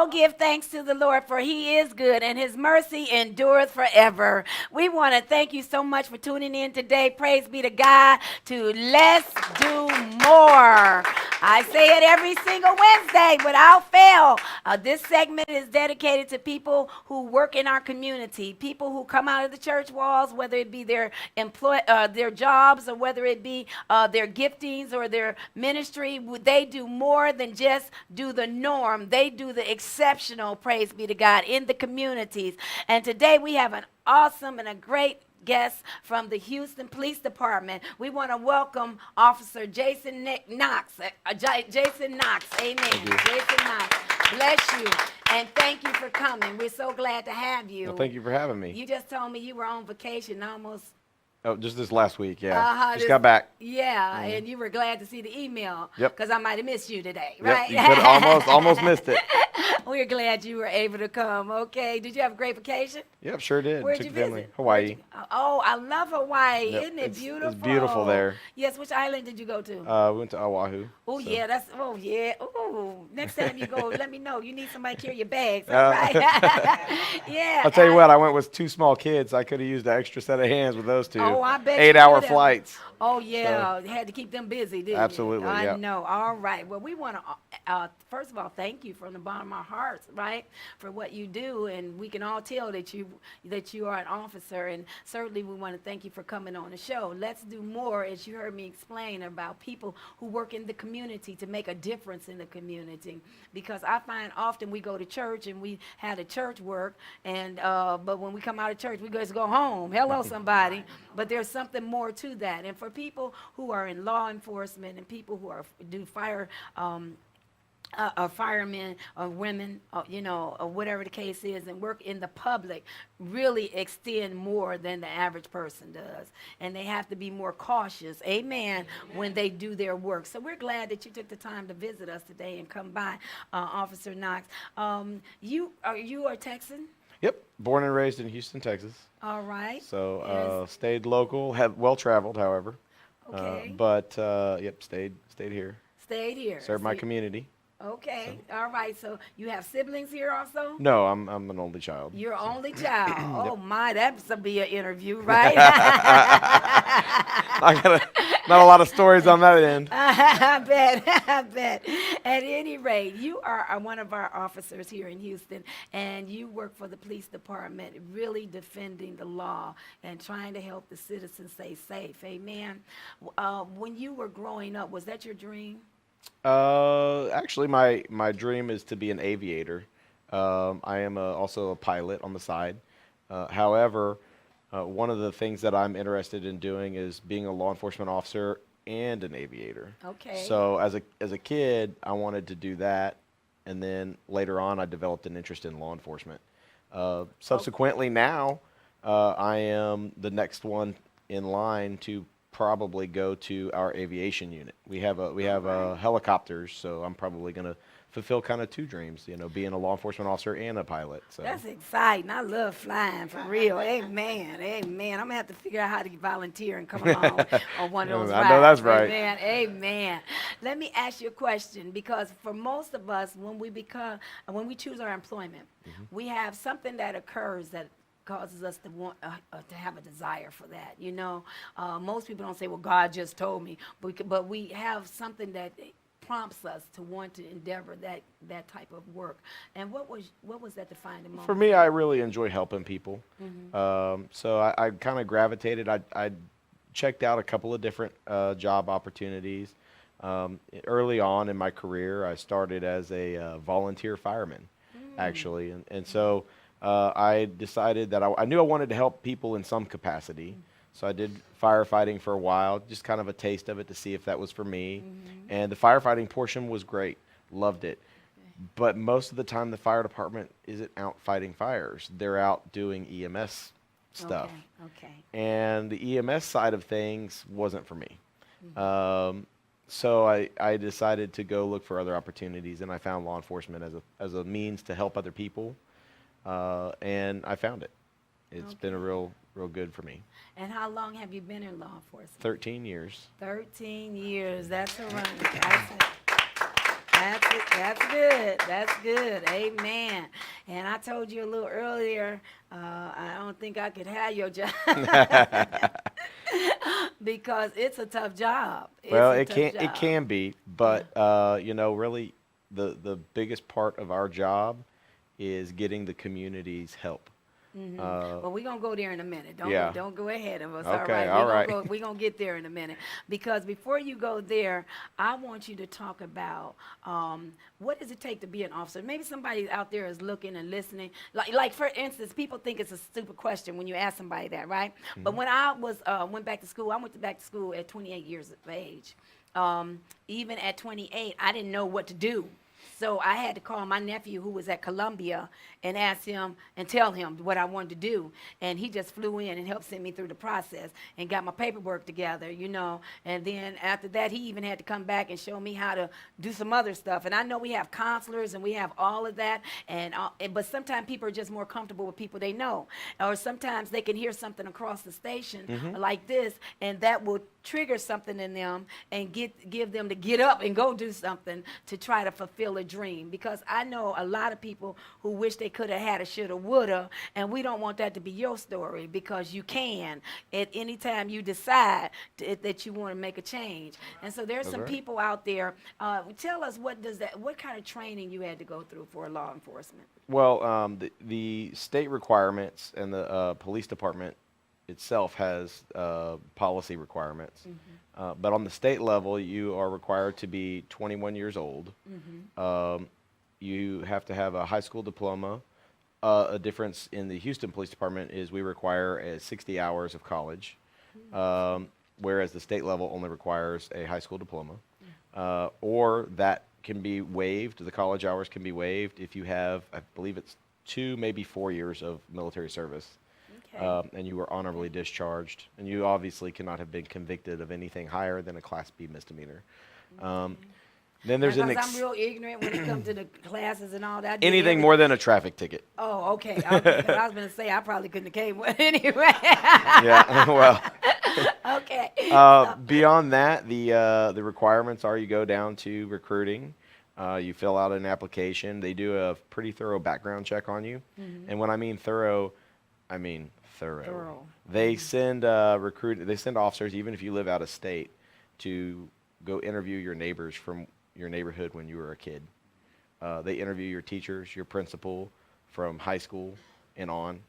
Oh, give thanks to the Lord, for he is good, and his mercy endureth forever. We want to thank you so much for tuning in today. Praise be to God to Let's Do More. I say it every single Wednesday without fail. This segment is dedicated to people who work in our community, people who come out of the church walls, whether it be their jobs or whether it be their giftings or their ministry. They do more than just do the norm. They do the exceptional, praise be to God, in the communities. And today we have an awesome and a great guest from the Houston Police Department. We want to welcome Officer Jason Knox. Jason Knox, amen. Jason Knox, bless you. And thank you for coming. We're so glad to have you. Well, thank you for having me. You just told me you were on vacation almost. Oh, just this last week, yeah. Just got back. Yeah, and you were glad to see the email. Yep. Because I might have missed you today, right? Yep, you could almost missed it. We're glad you were able to come. Okay. Did you have a great vacation? Yep, sure did. Where'd Took you the family. visit? Hawaii. Oh, I love Hawaii. Yep, Isn't it beautiful? It's beautiful there. Yes. Which island did you go to? We went to Oahu. Oh, so. yeah. Oh, next time you go, let me know. You need somebody to carry your bags. All right. Yeah. I'll tell you what, I went with 2 small kids. I could have used an extra set of hands with those 2. Oh, I bet 8-hour you could've. flights. Oh, yeah. You had to keep them busy, didn't you? Absolutely, I yeah. know. All right. Well, we want to, first of all, thank you from the bottom of our hearts, right, for what you do. And we can all tell that you are an officer. And certainly we want to thank you for coming on the show. Let's Do More, as you heard me explain, about people who work in the community to make a difference in the community. Because I find often we go to church and we had a church work, and but when we come out of church, we just go home. Hello, somebody. But there's something more to that. And for people who are in law enforcement and people who do firemen or women, or whatever the case is, and work in the public, really extend more than the average person does. And they have to be more cautious, amen, when they do their work. So we're glad that you took the time to visit us today and come by, Officer Knox. You are Texan? Yep, born and raised in Houston, Texas. All right. So stayed local, have well traveled, however. Okay. Yep, stayed here. Stayed here. Served my community. Okay. All right. So you have siblings here also? No, I'm an only child. You're only child. Oh my, that's to be an interview, right? I got not a lot of stories on that end. I bet. At any rate, you are one of our officers here in Houston, and you work for the police department, really defending the law and trying to help the citizens stay safe. Amen. When you were growing up, was that your dream? Actually, my dream is to be an aviator. I am also a pilot on the side. However, one of the things that I'm interested in doing is being a law enforcement officer and an aviator. Okay. So as a kid, I wanted to do that, and then later on, I developed an interest in law enforcement. Subsequently, now I am the next one in line to probably go to our aviation unit. We have helicopters, so I'm probably going to fulfill kind of 2 dreams, being a law enforcement officer and a pilot. So that's exciting. I love flying, for real. Amen. I'm going to have to figure out how to volunteer and come along on one of those rides. I know that's right. Amen. Let me ask you a question, because for most of us, when we choose our employment, we have something that occurs that causes us to want to have a desire for that. Most people don't say, well, God just told me, but we have something that prompts us to want to endeavor that type of work. And what was that defining moment? For me, I really enjoy helping people. So I kind of gravitated. I checked out a couple of different job opportunities. Early on in my career, I started as a volunteer fireman, actually, and so I decided that I knew I wanted to help people in some capacity. So I did firefighting for a while, just kind of a taste of it to see if that was for me. And the firefighting portion was great, loved it. But most of the time, the fire department isn't out fighting fires. They're out doing EMS stuff. Okay. And the EMS side of things wasn't for me. So I decided to go look for other opportunities, and I found law enforcement as a means to help other people. And I found it. It's been a real good for me. And how long have you been in law enforcement? 13 years. 13 years. That's a run. That's it. That's good. That's good. Amen. And I told you a little earlier, I don't think I could have your job because it's a tough job. It's Well, a it tough it job. can be, but really, the biggest part of our job is getting the community's help. Well, we're gonna go there in a minute. Yeah. Don't go ahead of us. All Okay. right. All right. We're gonna get there in a minute. Because before you go there, I want you to talk about what does it take to be an officer? Maybe somebody out there is looking and listening. Like for instance, people think it's a stupid question when you ask somebody that, right? But when I was went back to school, I went back to school at 28 years of age. Even at 28, I didn't know what to do. So I had to call my nephew who was at Columbia and ask him and tell him what I wanted to do. And he just flew in and helped send me through the process and got my paperwork together, And then after that, he even had to come back and show me how to do some other stuff. And I know we have counselors and we have all of that. But sometimes people are just more comfortable with people they know. Or sometimes they can hear something across the station like this, and that will trigger something in them and give them to get up and go do something to try to fulfill a dream. Because I know a lot of people who wish they could have had a shoulda woulda, and we don't want that to be your story, because you can at any time you decide that you want to make a change. And so there's That's some right. people out there. Tell us what kind of training you had to go through for law enforcement. Well, the state requirements and the police department itself has policy requirements. But on the state level, you are required to be 21 years old. You have to have a high school diploma. A difference in the Houston Police Department is we require 60 hours of college, whereas the state level only requires a high school diploma. Or that can be waived. The college hours can be waived if you have, I believe it's 2, maybe 4 years of military service. Okay. And you were honorably discharged, and you obviously cannot have been convicted of anything higher than a Class B misdemeanor. Then there's an Because I'm real ignorant when it comes to the classes and all that. I did anything everything. more than a traffic ticket. Oh, okay. Okay. 'Cause I was going to say I probably couldn't have came with anyway. Yeah, well, Okay. beyond that, the requirements are you go down to recruiting, you fill out an application. They do a pretty thorough background check on you, and when I mean thorough, I mean thorough. Thorough. They send they send officers, even if you live out of state, to go interview your neighbors from your neighborhood when you were a kid. They interview your teachers, your principal from high school and on,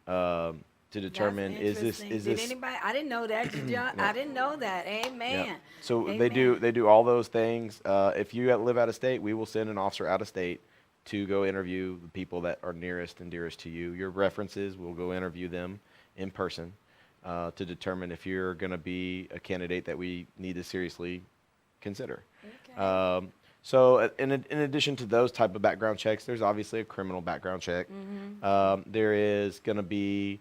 to determine That's is this interesting. Did anybody? I didn't know that, John. I didn't know that. Amen. yeah. So Amen. they do all those things. If you live out of state, we will send an officer out of state to go interview the people that are nearest and dearest to you. Your references, we'll go interview them in person to determine if you're going to be a candidate that we need to seriously consider. Okay. So in addition to those type of background checks, there's obviously a criminal background check. There is going to be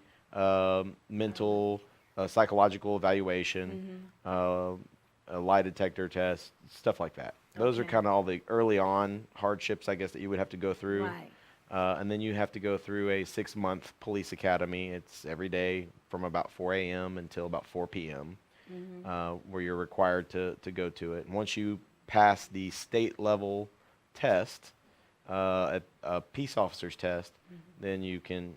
mental, psychological evaluation, a lie detector test, stuff like that. Those are Okay. kind of all the early on hardships, I guess, that you would have to go through. Right. And then you have to go through a 6-month police academy. It's every day from about 4 a.m. until about 4 p.m., where you're required to go to it. And once you pass the state level test, a peace officer's test, then you can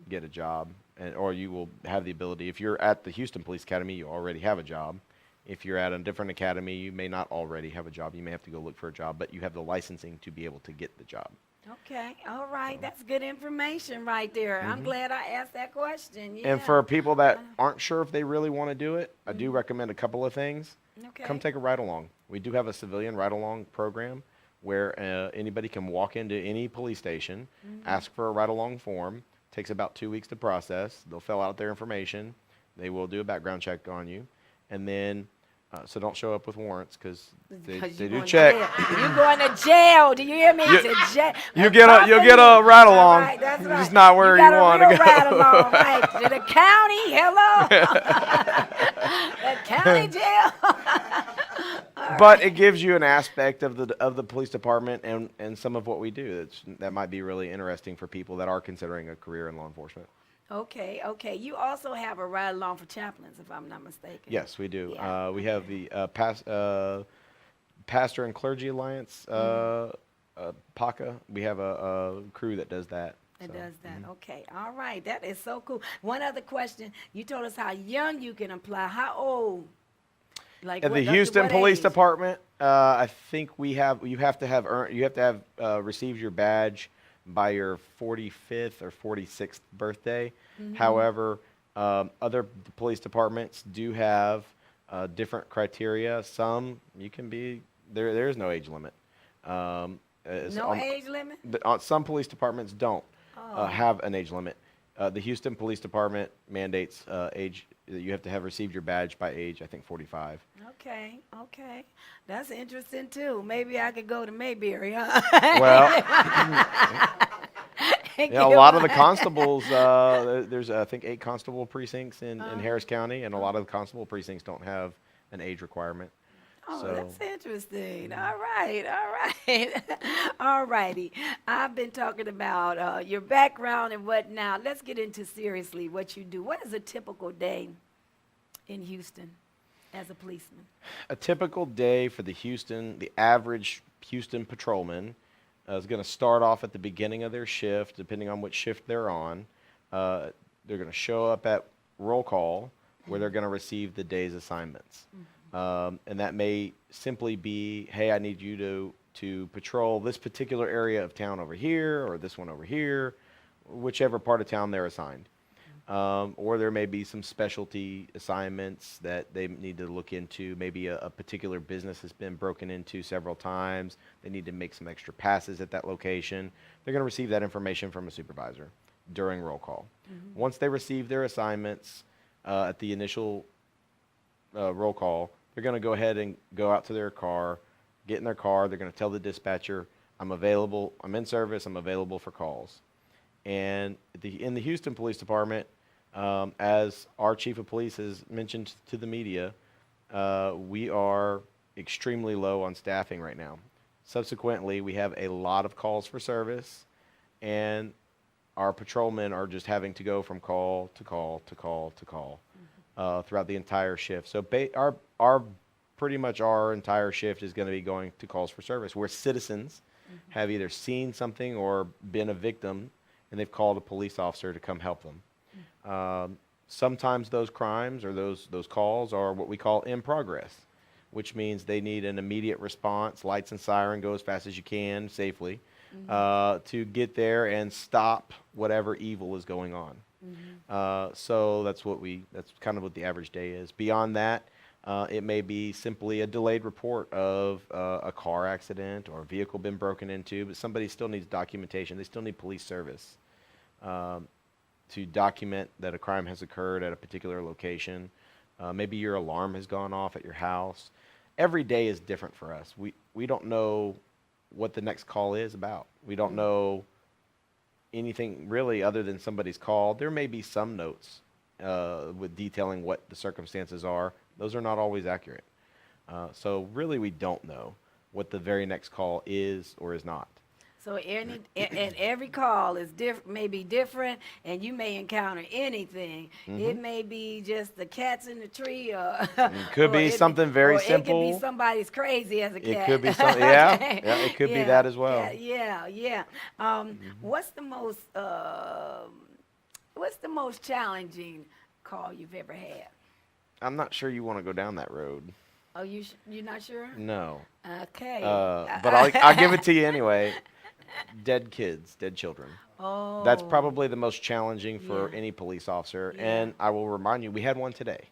get a job, or you will have the ability. If you're at the Houston Police Academy, you already have a job. If you're at a different academy, you may not already have a job. You may have to go look for a job, but you have the licensing to be able to get the job. Okay. All right. That's good information right there. I'm glad I asked that question. Yeah. And for people that aren't sure if they really want to do it, I do recommend a couple of things. Okay. Come take a ride along. We do have a civilian ride along program where anybody can walk into any police station, ask for a ride along form. Takes about 2 weeks to process. They'll fill out their information. They will do a background check on you, and then so don't show up with warrants because they do going to check. jail. You're going to jail. Do you hear me? To jail. You'll get a ride along. Right, that's right. Just not where you got want a to real go. Ride along, right? To the county. Hello. The county jail. But it gives you an aspect of the police department and some of what we do that might be really interesting for people that are considering a career in law enforcement. Okay, okay. You also have a ride along for chaplains, if I'm not mistaken. Yes, we do. Yeah, We have the Pastor and Clergy Alliance, PACA. We have a crew that does that. It So, does that. Okay. All right. That is so cool. One other question. You told us how young you can apply. How old? Like At what, the up to Houston what Police age? Department, I think you have to have received your badge by your 45th or 46th birthday. However, other police departments do have different criteria. Some you can be there. There is no age limit. No age limit? Some police departments don't Oh. have an age limit. The Houston Police Department mandates age. You have to have received your badge by age, I think, 45. Okay. Okay. That's interesting too. Maybe I could go to Mayberry, huh? Well, And yeah, a get lot of the one. constables, there's, I think, 8 constable precincts in Harris County, and a lot of the constable precincts don't have an age requirement. Oh, So, that's interesting. All right, all right. All righty. I've been talking about your background and what now. Let's get into seriously what you do. What is a typical day in Houston as a policeman? a typical day for the average Houston patrolman is going to start off at the beginning of their shift, depending on which shift they're on. They're going to show up at roll call, where they're going to receive the day's assignments. And that may simply be, hey, I need you to patrol this particular area of town over here, or this one over here, whichever part of town they're assigned. Or there may be some specialty assignments that they need to look into. Maybe a particular business has been broken into several times. They need to make some extra passes at that location. They're going to receive that information from a supervisor during roll call. Once they receive their assignments at the initial roll call, they're going to go ahead and go out to their car, get in their car. They're going to tell the dispatcher, I'm available, I'm in service, I'm available for calls. And in the Houston Police Department, as our chief of police has mentioned to the media, we are extremely low on staffing right now. Subsequently, we have a lot of calls for service, and our patrolmen are just having to go from call to call to call to call throughout the entire shift. So pretty much our entire shift is going to be going to calls for service, where citizens have either seen something or been a victim, and they've called a police officer to come help them. Sometimes those crimes or those calls are what we call in progress, which means they need an immediate response, lights and siren, go as fast as you can safely, to get there and stop whatever evil is going on. So that's kind of what the average day is. Beyond that, it may be simply a delayed report of a car accident or a vehicle been broken into, but somebody still needs documentation. They still need police service to document that a crime has occurred at a particular location. Maybe your alarm has gone off at your house. Every day is different for us. We don't know what the next call is about. We don't know anything really other than somebody's call. There may be some notes with detailing what the circumstances are. Those are not always accurate. So really we don't know what the very next call is or is not. So every call is may be different, and you may encounter anything. It may be just the cats in the tree, or It could be something very or simple. It could be somebody's crazy as a cat. It could be something, yeah, Okay. yeah, it could be Yeah, that as well. Yeah. What's the most challenging call you've ever had? I'm not sure you want to go down that road. Oh, you're not sure? No. Okay. But I'll give it to you anyway. Dead kids, dead children. Oh. That's probably the most challenging for Yeah. any police officer. Yeah. And I will remind you, we had one today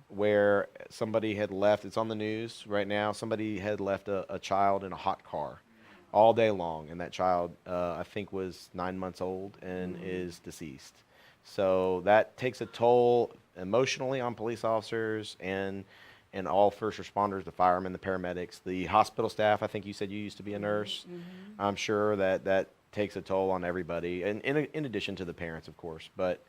where somebody had left. It's on the news right now. Somebody had left a child in a hot car all day long. And that child, I think, was 9 months old and is deceased. So that takes a toll emotionally on police officers and all first responders, the firemen, the paramedics, the hospital staff. I think you said you used to be a nurse. I'm sure that takes a toll on everybody, and in addition to the parents, of course. But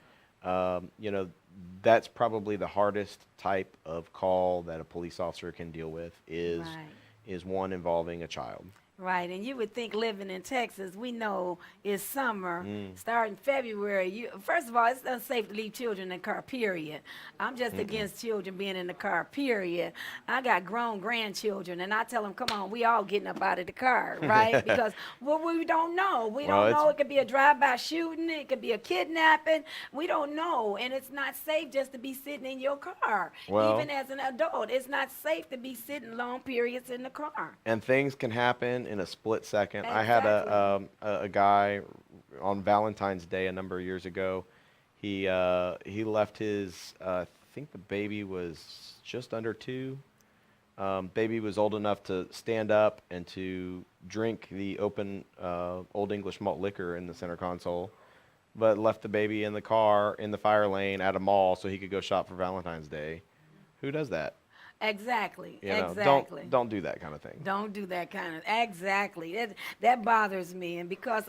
that's probably the hardest type of call that a police officer can deal with is Right. is one involving a child. Right, and you would think living in Texas, we know it's summer, starting February. First of all, it's unsafe to leave children in the car, period. I'm just against children being in the car, period. I got grown grandchildren, and I tell them, come on, we all getting up out of the car, right? Because well, we don't know. We Well, don't it's know. It could be a drive-by shooting. It could be a kidnapping. We don't know, and it's not safe just to be sitting in your car. well, Even as an adult, it's not safe to be sitting long periods in the car. and things can happen in a split second. I had Exactly. a guy on Valentine's Day a number of years ago. He left his I think the baby was just under 2. Baby was old enough to stand up and to drink the open Old English malt liquor in the center console, but left the baby in the car in the fire lane at a mall so he could go shop for Valentine's Day. Who does that? Exactly. You know, Exactly. don't do that kind of thing. Don't do that kind of exactly. That bothers me, and because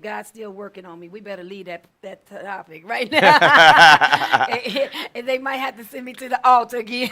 God's still working on me. We better leave that topic right now. And they might have to send me to the altar again.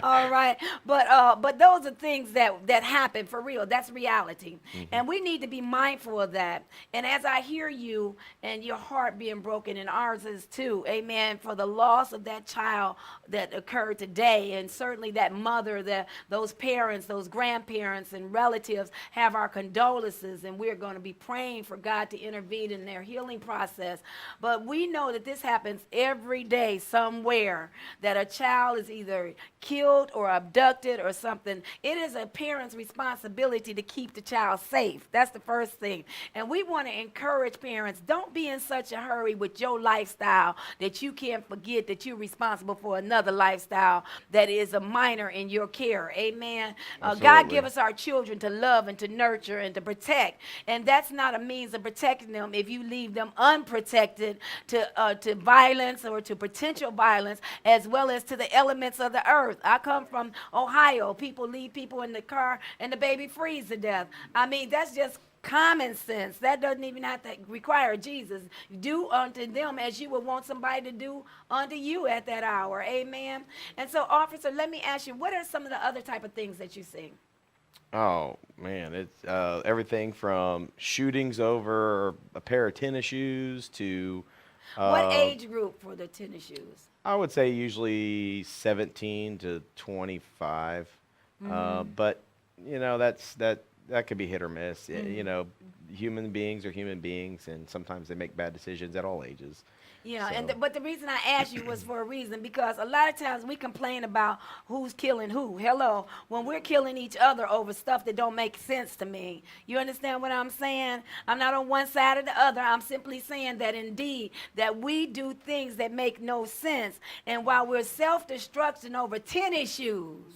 All right, but those are things that happen for real. That's reality, and we need to be mindful of that. And as I hear you and your heart being broken, and ours is too, amen, for the loss of that child that occurred today, and certainly that mother, those parents, those grandparents and relatives have our condolences, and we're going to be praying for God to intervene in their healing process. But we know that this happens every day somewhere, that a child is either killed or abducted or something. It is a parent's responsibility to keep the child safe. That's the first thing. And we want to encourage parents, don't be in such a hurry with your lifestyle that you can't forget that you're responsible for another lifestyle that is a minor in your care. Amen. God Absolutely. give us our children to love and to nurture and to protect. And that's not a means of protecting them if you leave them unprotected to violence or to potential violence, as well as to the elements of the earth. I come from Ohio. People leave people in the car and the baby freezes to death. I mean, that's just common sense. That doesn't even have to require Jesus. Do unto them as you would want somebody to do unto you at that hour. Amen. And so, officer, let me ask you, what are some of the other type of things that you see? Oh man, it's everything from shootings over a pair of tennis shoes to What uh, age group for the tennis shoes? I would say usually 17 to 25. But you know that could be hit or miss. You know, human beings are human beings, and sometimes they make bad decisions at all ages. Yeah, So but the reason I asked you was for a reason, because a lot of times we complain about who's killing who. Hello, when we're killing each other over stuff that don't make sense to me. You understand what I'm saying? I'm not on one side or the other. I'm simply saying that indeed that we do things that make no sense, and while we're self-destructing over tennis shoes.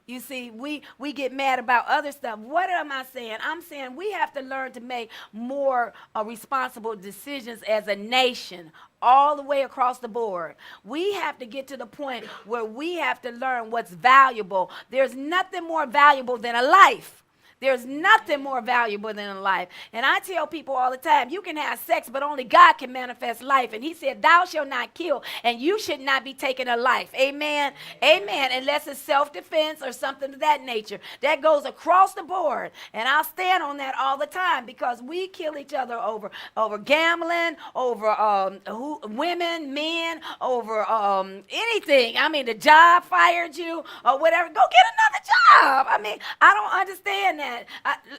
You see, we get mad about other stuff. What am I saying? I'm saying we have to learn to make more responsible decisions as a nation, all the way across the board. We have to get to the point where we have to learn what's valuable. There's nothing more valuable than a life. There's nothing more valuable than a life. And I tell people all the time, you can have sex, but only God can manifest life. And he said, thou shalt not kill, and you should not be taking a life. Amen. Amen. Unless it's self-defense or something of that nature. That goes across the board. And I'll stand on that all the time, because we kill each other over gambling, over women, men, over anything. I mean, the job fired you or whatever. Go get another job. I mean, I don't understand that.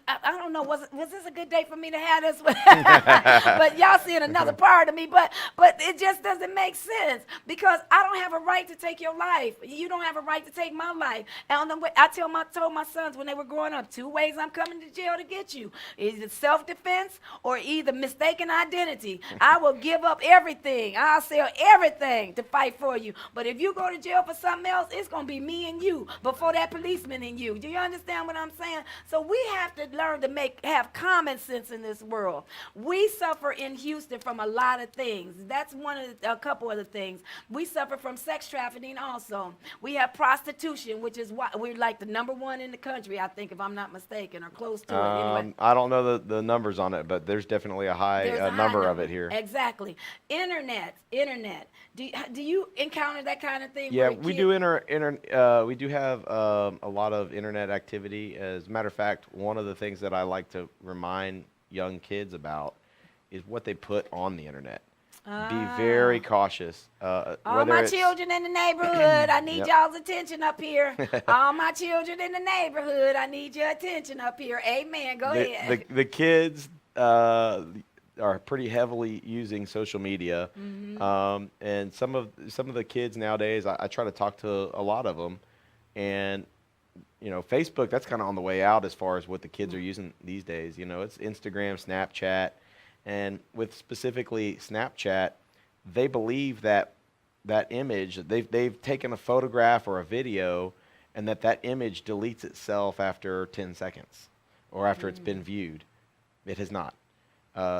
I don't know. Was this a good day for me to have this? But y'all seeing another part of me. But it just doesn't make sense, because I don't have a right to take your life. You don't have a right to take my life. And I told my sons when they were growing up, 2 ways I'm coming to jail to get you: either self-defense or either mistaken identity. I will give up everything. I'll sell everything to fight for you. But if you go to jail for something else, it's gonna be me and you before that policeman and you. Do you understand what I'm saying? So we have to learn to have common sense in this world. We suffer in Houston from a lot of things. That's a couple of the things. We suffer from sex trafficking also. We have prostitution, which is why we're like the #1 in the country, I think, if I'm not mistaken, or close to it. Anyway. I don't know the numbers on it, but there's definitely a high There's a high number of number. it here. Exactly. Internet. Do you encounter that kind of thing? Yeah, where we kids- do we do have a lot of internet activity. As a matter of fact, fact, one of the things that I like to remind young kids about is what they put on the internet. Be very cautious. All Whether my it's children in the neighborhood, I need Yep. y'all's attention up here. All my children in the neighborhood, I need your attention up here. Amen. Go ahead. the kids are pretty heavily using social media, and some of the kids nowadays, I try to talk to a lot of them, and Facebook, that's kind of on the way out as far as what the kids are using these days. It's Instagram, Snapchat, and with specifically Snapchat, they believe that image, they've taken a photograph or a video, and that image deletes itself after 10 seconds or after it's been viewed. It has not.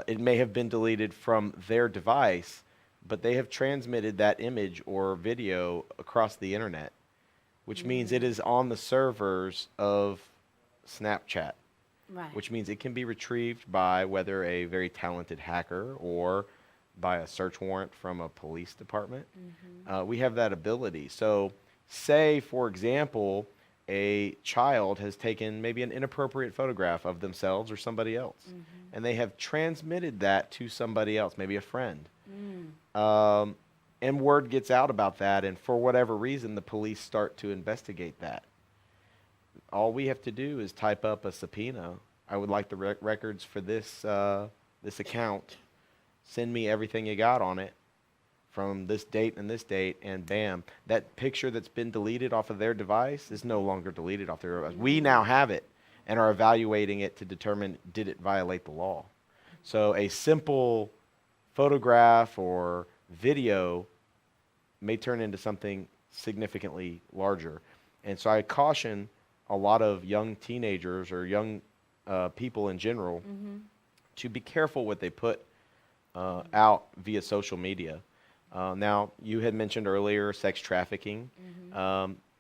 It may have been deleted from their device, but they have transmitted that image or video across the internet, which means it is on the servers of Snapchat, Right. which means it can be retrieved by whether a very talented hacker or by a search warrant from a police department. We have that ability. So say, for example, a child has taken maybe an inappropriate photograph of themselves or somebody else, and they have transmitted that to somebody else, maybe a friend. And word gets out about that, and for whatever reason, the police start to investigate that. All we have to do is type up a subpoena. I would like the records for this account. Send me everything you got on it from this date and this date, and bam, that picture that's been deleted off of their device is no longer deleted off their device. We now have it and are evaluating it to determine, did it violate the law? So a simple photograph or video may turn into something significantly larger. And so I caution a lot of young teenagers or young people in general to be careful what they put out via social media. Now, you had mentioned earlier sex trafficking.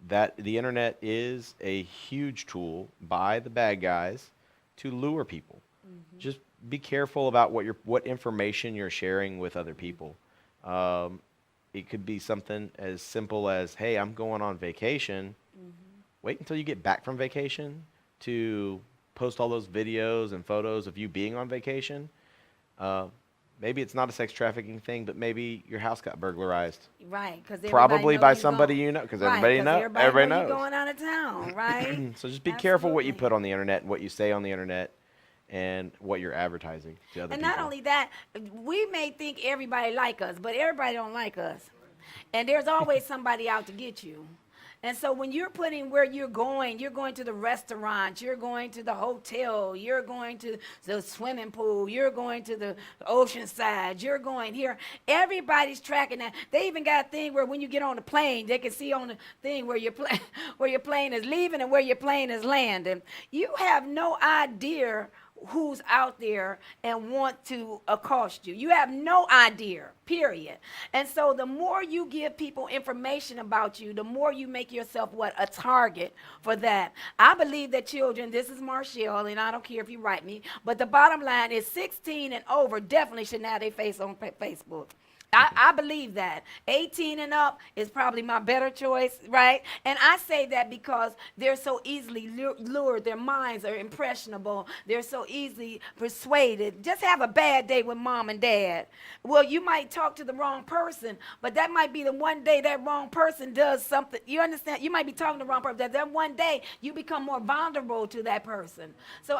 That the internet is a huge tool by the bad guys to lure people. Just be careful about what information you're sharing with other people. It could be something as simple as, hey, I'm going on vacation. Wait until you get back from vacation to post all those videos and photos of you being on vacation. Maybe it's not a sex trafficking thing, but maybe your house got burglarized. Right, because Probably by somebody you know, because everybody knows. Everybody knows. You're going out of town, right? So just be careful what you Absolutely. put on the internet and what you say on the internet and what you're advertising to other And people. not only that, we may think everybody like us, but everybody don't like us. And there's always somebody out to get you. And so when you're putting where you're going to the restaurant, you're going to the hotel, you're going to the swimming pool, you're going to the ocean side, you're going here. Everybody's tracking that. They even got a thing where when you get on the plane, they can see on the thing where where your plane is leaving and where your plane is landing. You have no idea who's out there and want to accost you. You have no idea, period. And so the more you give people information about you, the more you make yourself a target for that. I believe that children, this is Marshall, and I don't care if you write me, but the bottom line is 16 and over definitely should have their face on Facebook. I believe that. 18 and up is probably my better choice, right? And I say that because they're so easily lured. Their minds are impressionable. They're so easily persuaded. Just have a bad day with mom and dad. Well, you might talk to the wrong person, but that might be the one day that wrong person does something. You understand? You might be talking to the wrong person. That one day you become more vulnerable to that person. So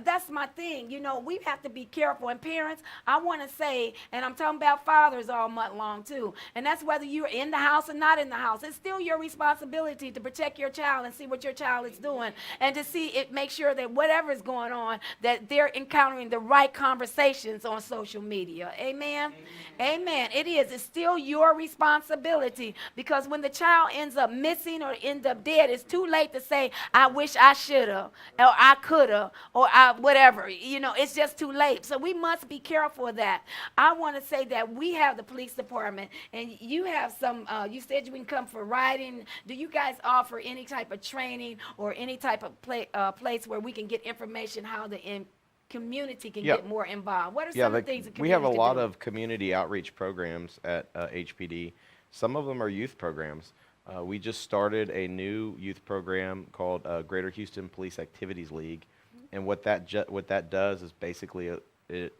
that's my thing. We have to be careful. And parents, I want to say, and I'm talking about fathers all month long too, and that's whether you're in the house or not in the house. It's still your responsibility to protect your child and see what your child is doing, and to make sure that whatever is going on, that they're encountering the right conversations on social media. Amen. Amen. It is. It's still your responsibility, because when the child ends up missing or ends up dead, it's too late to say, I wish I should have, or I could have, or I whatever. It's just too late. So we must be careful of that. I want to say that we have the police department, and you have some, you said you can come for riding. Do you guys offer any type of training or any type of place where we can get information how the community can get more involved? What are some of the things that we have a lot do? of community outreach programs at HPD. Some of them are youth programs. We just started a new youth program called Greater Houston Police Activities League, and what that does is basically it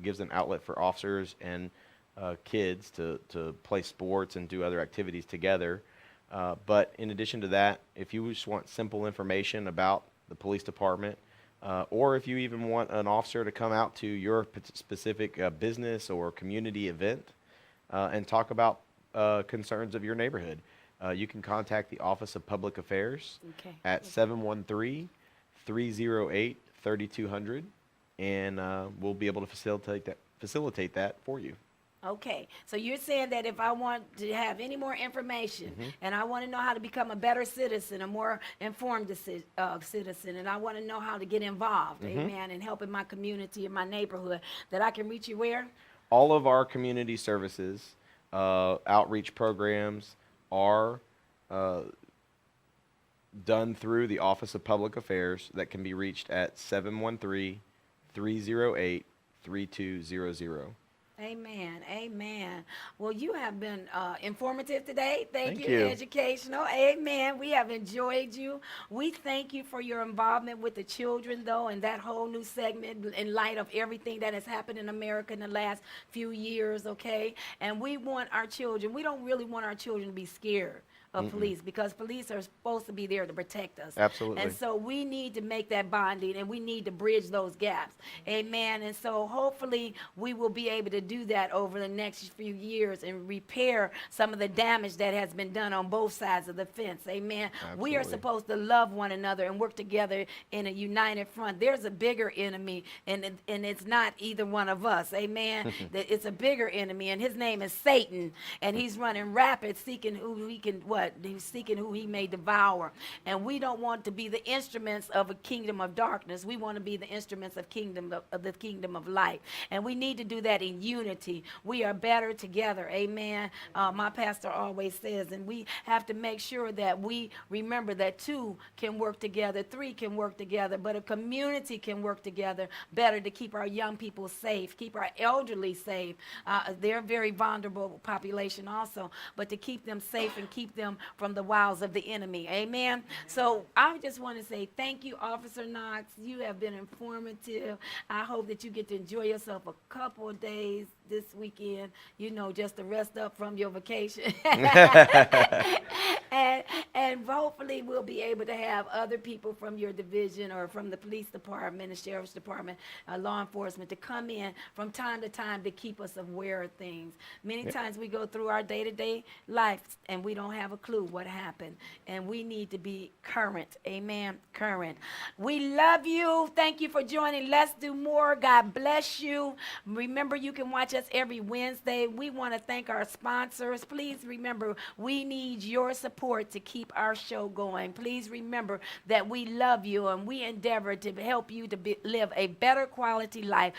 gives an outlet for officers and kids to play sports and do other activities together. But in addition to that, if you just want simple information about the police department, or if you even want an officer to come out to your specific business or community event and talk about concerns of your neighborhood, you can contact the Office of Public Affairs at 713-308-3200, and we'll be able to facilitate that for you. Okay, so you're saying that if I want to have any more information and I want to know how to become a better citizen, a more informed citizen, and I want to know how to get involved, amen, and help in my community, in my neighborhood, that I can reach you where? All of our community services, outreach programs are done through the Office of Public Affairs that can be reached at 713-308-3200. Amen. Amen. Well, you have been informative today. Thank Thank you. you. Educational. Amen. We have enjoyed you. We thank you for your involvement with the children, though, and that whole new segment in light of everything that has happened in America in the last few years, okay? And we want our children, we don't really want our children to be scared of police, because police are supposed to be there to protect us. Absolutely. And so we need to make that bonding, and we need to bridge those gaps. Amen. And so hopefully we will be able to do that over the next few years and repair some of the damage that has been done on both sides of the fence. Amen. We are Absolutely. supposed to love one another and work together in a united front. There's a bigger enemy, and it's not either one of us. Amen. It's a bigger enemy, and his name is Satan, and he's running rapid, seeking who he can, he's seeking who he may devour. And we don't want to be the instruments of a kingdom of darkness. We want to be the instruments of the kingdom of light. And we need to do that in unity. We are better together. Amen. My pastor always says, and we have to make sure that we remember that 2 can work together, 3 can work together, but a community can work together better to keep our young people safe, keep our elderly safe. They're a very vulnerable population also, but to keep them safe and keep them from the wiles of the enemy. Amen. So I just want to say thank you, Officer Knox. You have been informative. I hope that you get to enjoy yourself a couple of days this weekend, just to rest up from your vacation. and hopefully we'll be able to have other people from your division or from the police department, the sheriff's department, law enforcement to come in from time to time to keep us aware of things. Many times we go through our day-to-day life and we don't have a clue what happened, and we need to be current. Amen. Current. We love you. Thank you for joining. Let's do more. God bless you. Remember, you can watch us every Wednesday. We want to thank our sponsors. Please remember, we need your support to keep our show going. Please remember that we love you and we endeavor to help you to live a better quality life.